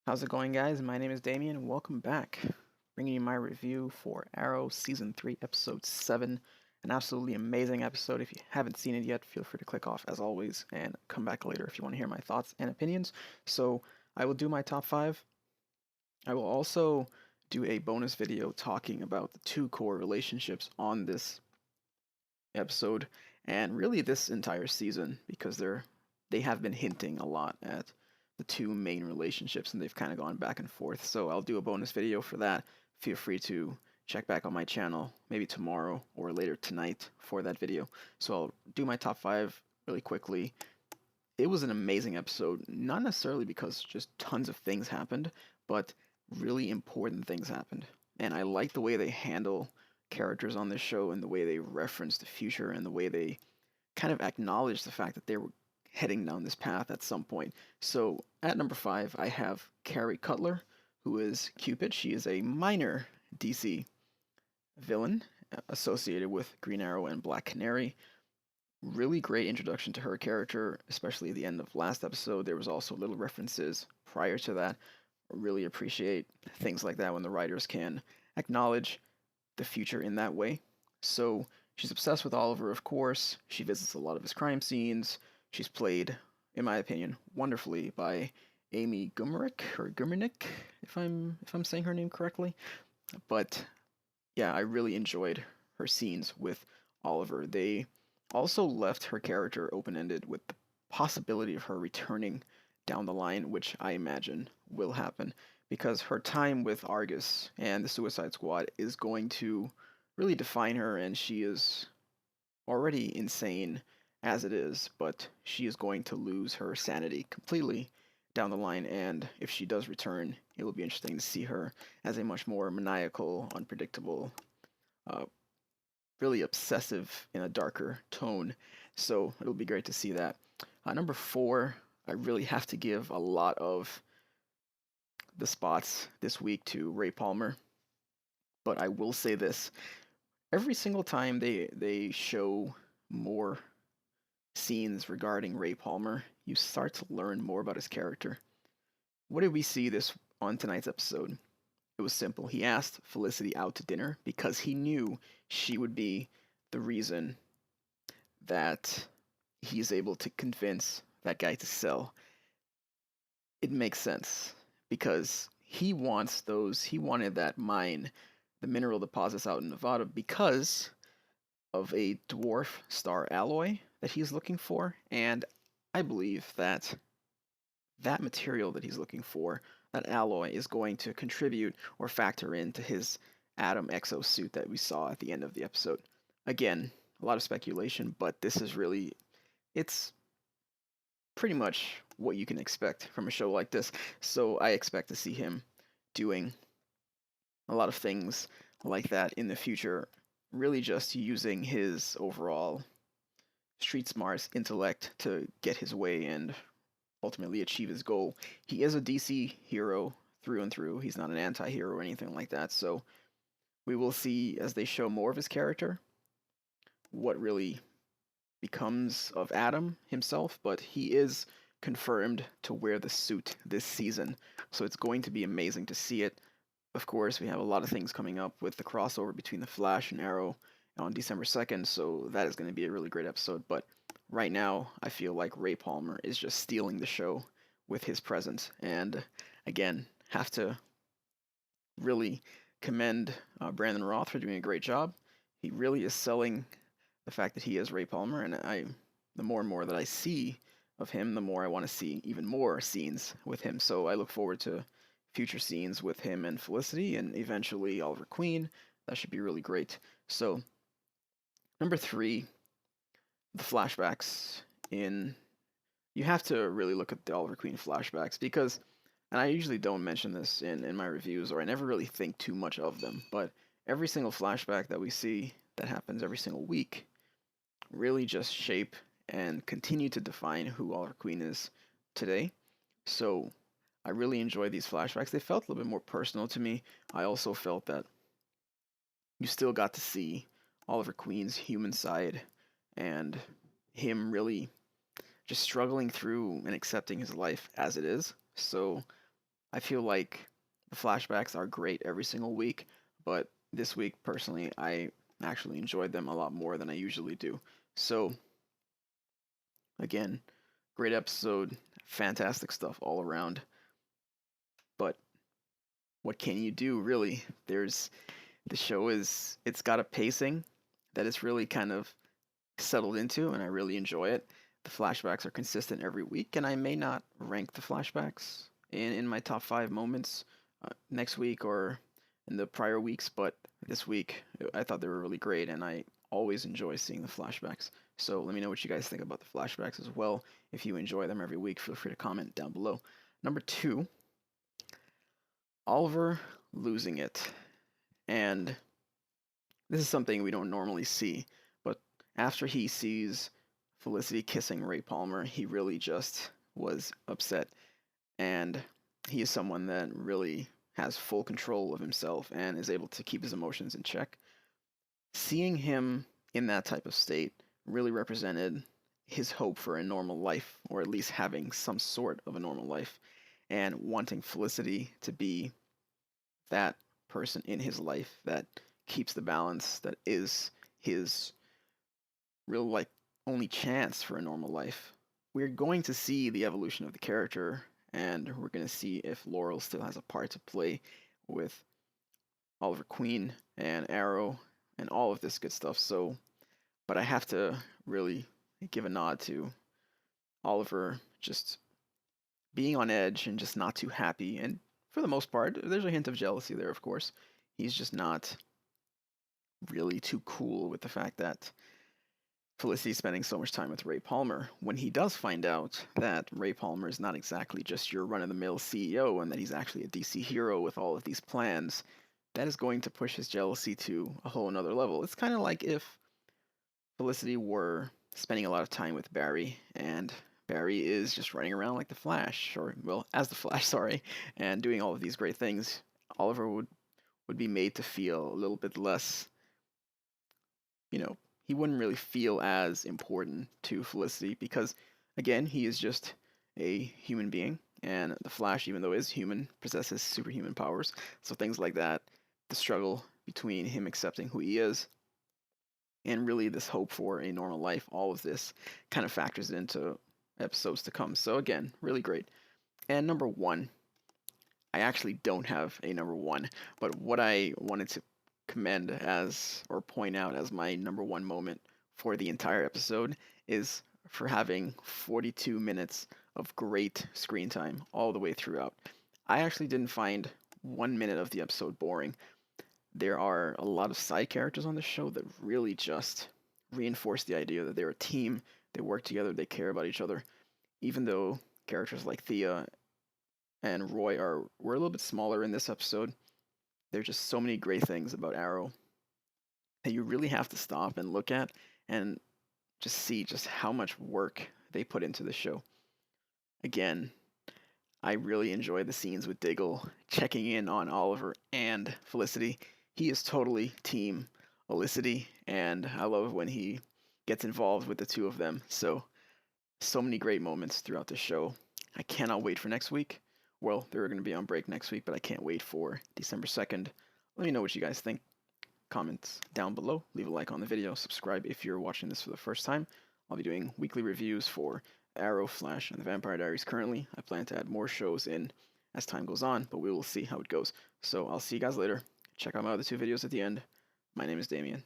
How's it going, guys? My name is Damien, and welcome back. Bringing you my review for Arrow Season 3, Episode 7. An absolutely amazing episode. If you haven't seen it yet, feel free to click off as always and come back later if you want to hear my thoughts and opinions. So, I will do my top 5. I will also do a bonus video talking about the two core relationships on this episode and really this entire season because they have been hinting a lot at the two main relationships and they've kind of gone back and forth. So I'll do a bonus video for that. Feel free to check back on my channel maybe tomorrow or later tonight for that video. So I'll do my top 5 really quickly. It was an amazing episode, not necessarily because just tons of things happened, but really important things happened. And I like the way they handle characters on this show and the way they reference the future and the way they kind of acknowledge the fact that they were heading down this path at some point. So at number 5, I have Carrie Cutler, who is Cupid. She is a minor DC villain associated with Green Arrow and Black Canary. Really great introduction to her character, especially at the end of last episode. There was also little references prior to that. I really appreciate things like that when the writers can acknowledge the future in that way. So she's obsessed with Oliver, of course. She visits a lot of his crime scenes. She's played, in my opinion, wonderfully by Amy Gummernick, if I'm saying her name correctly. But yeah, I really enjoyed her scenes with Oliver. They also left her character open-ended with the possibility of her returning down the line, which I imagine will happen because her time with Argus and the Suicide Squad is going to really define her, and she is already insane as it is, but she is going to lose her sanity completely down the line, and if she does return, it will be interesting to see her as a much more maniacal, unpredictable, uh, really obsessive in a darker tone. So it'll be great to see that. Number 4, I really have to give a lot of the spots this week to Ray Palmer, but I will say this: every single time they show more scenes regarding Ray Palmer, you start to learn more about his character. What did we see this on tonight's episode? It was simple. He asked Felicity out to dinner because he knew she would be the reason that he's able to convince that guy to sell. It makes sense because he wanted that mine, the mineral deposits out in Nevada, because of a dwarf star alloy that he's looking for. And I believe that that material that he's looking for, that alloy, is going to contribute or factor into his Atom exosuit that we saw at the end of the episode. Again, a lot of speculation, but this is really, it's pretty much what you can expect from a show like this. So I expect to see him doing a lot of things like that in the future, really just using his overall street smarts intellect to get his way and ultimately achieve his goal. He is a DC hero through and through. He's not an anti-hero or anything like that. So we will see as they show more of his character what really becomes of Adam himself, but he is confirmed to wear the suit this season. So it's going to be amazing to see it. Of course, we have a lot of things coming up with the crossover between The Flash and Arrow on December 2nd, so that is going to be a really great episode. But right now, I feel like Ray Palmer is just stealing the show with his presence. And again, have to really commend Brandon Roth for doing a great job. He really is selling the fact that he is Ray Palmer, and the more and more that I see of him, the more I want to see even more scenes with him. So I look forward to future scenes with him and Felicity, and eventually Oliver Queen. That should be really great. So number 3, the flashbacks in. You have to really look at the Oliver Queen flashbacks because, and I usually don't mention this in my reviews, or I never really think too much of them, but every single flashback that we see that happens every single week really just shape and continue to define who Oliver Queen is today. So I really enjoyed these flashbacks. They felt a little bit more personal to me. I also felt that you still got to see Oliver Queen's human side and him really just struggling through and accepting his life as it is. So I feel like the flashbacks are great every single week, but this week, personally, I actually enjoyed them a lot more than I usually do. So, again, great episode, fantastic stuff all around. But what can you do, really? The show it's got a pacing that is really kind of settled into, and I really enjoy it. The flashbacks are consistent every week, and I may not rank the flashbacks in my top 5 moments next week or in the prior weeks, but this week I thought they were really great, and I always enjoy seeing the flashbacks. So let me know what you guys think about the flashbacks as well. If you enjoy them every week, feel free to comment down below. Number 2, Oliver losing it. And this is something we don't normally see, but after he sees Felicity kissing Ray Palmer, he really just was upset. And he is someone that really has full control of himself and is able to keep his emotions in check. Seeing him in that type of state really represented his hope for a normal life, or at least having some sort of a normal life, and wanting Felicity to be that person in his life that keeps the balance, that is his real like only chance for a normal life. We're going to see the evolution of the character, and we're going to see if Laurel still has a part to play with Oliver Queen and Arrow and all of this good stuff. So, but I have to really give a nod to Oliver just being on edge and just not too happy. And for the most part, there's a hint of jealousy there, of course. He's just not really too cool with the fact that Felicity's spending so much time with Ray Palmer. When he does find out that Ray Palmer is not exactly just your run-of-the-mill CEO and that he's actually a DC hero with all of these plans, that is going to push his jealousy to a whole another level. It's kind of like if Felicity were spending a lot of time with Barry, and Barry is just running around like the Flash, or, well, as the Flash, sorry, and doing all of these great things. Oliver would be made to feel a little bit less, he wouldn't really feel as important to Felicity because, again, he is just a human being, and the Flash, even though is human, possesses superhuman powers. So things like that, the struggle between him accepting who he is and really this hope for a normal life, all of this kind of factors into episodes to come. So again, really great. And number 1, I actually don't have a number 1, but what I wanted to commend as or point out as my number 1 moment for the entire episode is for having 42 minutes of great screen time all the way throughout. I actually didn't find 1 minute of the episode boring. There are a lot of side characters on the show that really just reinforce the idea that they're a team, they work together, they care about each other. Even though characters like Thea and Roy were a little bit smaller in this episode, there's just so many great things about Arrow that you really have to stop and look at and just see just how much work they put into the show. Again, I really enjoy the scenes with Diggle checking in on Oliver and Felicity. He is totally team Felicity, and I love when he gets involved with the two of them. So many great moments throughout the show. I cannot wait for next week. Well, they're going to be on break next week, but I can't wait for December 2nd. Let me know what you guys think. Comments down below. Leave a like on the video. Subscribe if you're watching this for the first time. I'll be doing weekly reviews for Arrow, Flash, and the Vampire Diaries currently. I plan to add more shows in as time goes on, but we will see how it goes. So I'll see you guys later. Check out my other 2 videos at the end. My name is Damien.